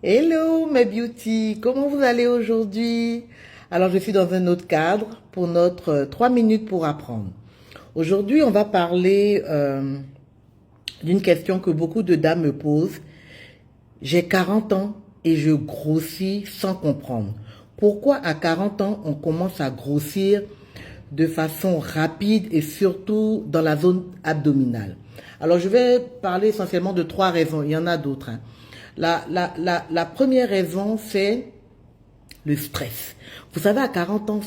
Hello mes beauty, comment vous allez aujourd'hui? Alors je suis dans un autre cadre pour notre 3 minutes pour apprendre. Aujourd'hui on va parler d'une question que beaucoup de dames me posent. J'ai 40 ans et je grossis sans comprendre. Pourquoi à 40 ans on commence à grossir de façon rapide et surtout dans la zone abdominale? Alors je vais parler essentiellement de 3 raisons, il y en a d'autres. La première raison, c'est le stress. Vous savez, à 40 ans,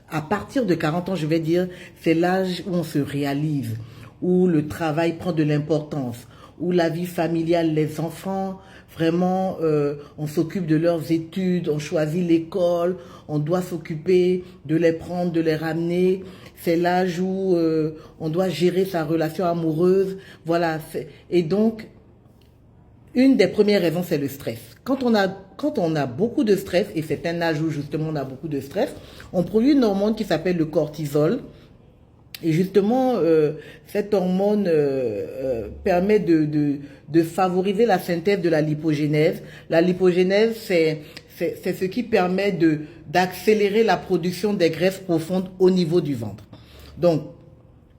à partir de 40 ans, je vais dire, c'est l'âge où on se réalise, où le travail prend de l'importance, où la vie familiale, les enfants, vraiment, on s'occupe de leurs études, on choisit l'école, on doit s'occuper de les prendre, de les ramener. C'est l'âge où on doit gérer sa relation amoureuse. Voilà. Et donc, une des premières raisons, c'est le stress. Quand on a beaucoup de stress, et c'est un âge où justement on a beaucoup de stress, on produit une hormone qui s'appelle le cortisol. Et justement, cette hormone permet de favoriser la synthèse de la lipogénèse. La lipogénèse, c'est ce qui permet d'accélérer la production des graisses profondes au niveau du ventre. Donc,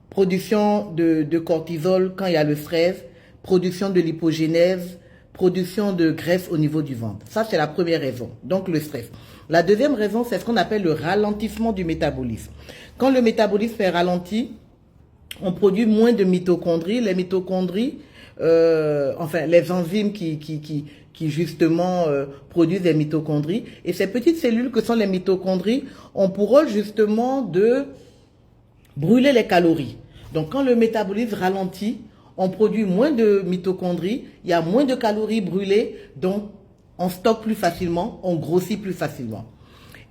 production de cortisol quand il y a le stress, production de lipogénèse, production de graisse au niveau du ventre. Ça, c'est la première raison, donc le stress. La deuxième raison, c'est ce qu'on appelle le ralentissement du métabolisme. Quand le métabolisme est ralenti, on produit moins de mitochondries. Les mitochondries, enfin les enzymes qui justement produisent des mitochondries. Et ces petites cellules que sont les mitochondries ont pour rôle justement de brûler les calories. Donc quand le métabolisme ralentit, on produit moins de mitochondries, il y a moins de calories brûlées, donc on stocke plus facilement, on grossit plus facilement.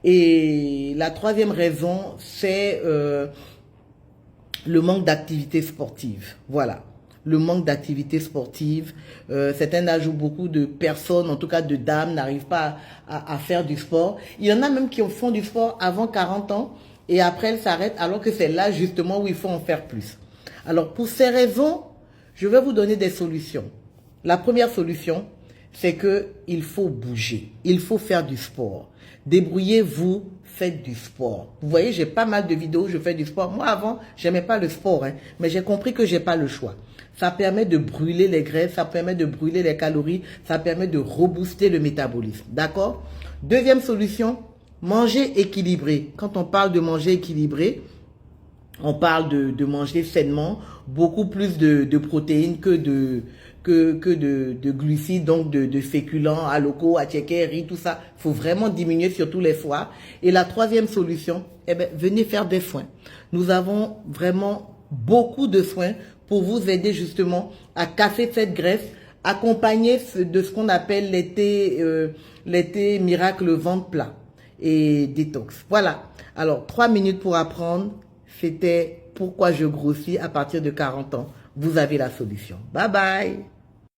Et la troisième raison, c'est le manque d'activité sportive. Voilà, le manque d'activité sportive. C'est un âge où beaucoup de personnes, en tout cas de dames, n'arrivent pas à faire du sport. Il y en a même qui font du sport avant 40 ans et après elles s'arrêtent, alors que c'est là justement où il faut en faire plus. Alors pour ces raisons, je vais vous donner des solutions. La première solution, c'est qu'il faut bouger. Il faut faire du sport. Débrouillez-vous, faites du sport. Vous voyez, j'ai pas mal de vidéos où je fais du sport. Moi, avant, j'aimais pas le sport, mais j'ai compris que j'ai pas le choix. Ça permet de brûler les graisses, ça permet de brûler les calories, ça permet de rebooster le métabolisme. D'accord? Deuxième solution, manger équilibré. Quand on parle de manger équilibré, on parle de manger sainement, beaucoup plus de protéines que de glucides, donc de féculents, alocos, attiéké, riz, tout ça. Il faut vraiment diminuer sur tous les soirs. Et la troisième solution, venez faire des soins. Nous avons vraiment beaucoup de soins pour vous aider justement à casser cette graisse, accompagné de ce qu'on appelle l'été miracle ventre plat et détox. Voilà. Alors, 3 minutes pour apprendre. C'était pourquoi je grossis à partir de 40 ans. Vous avez la solution. Bye bye.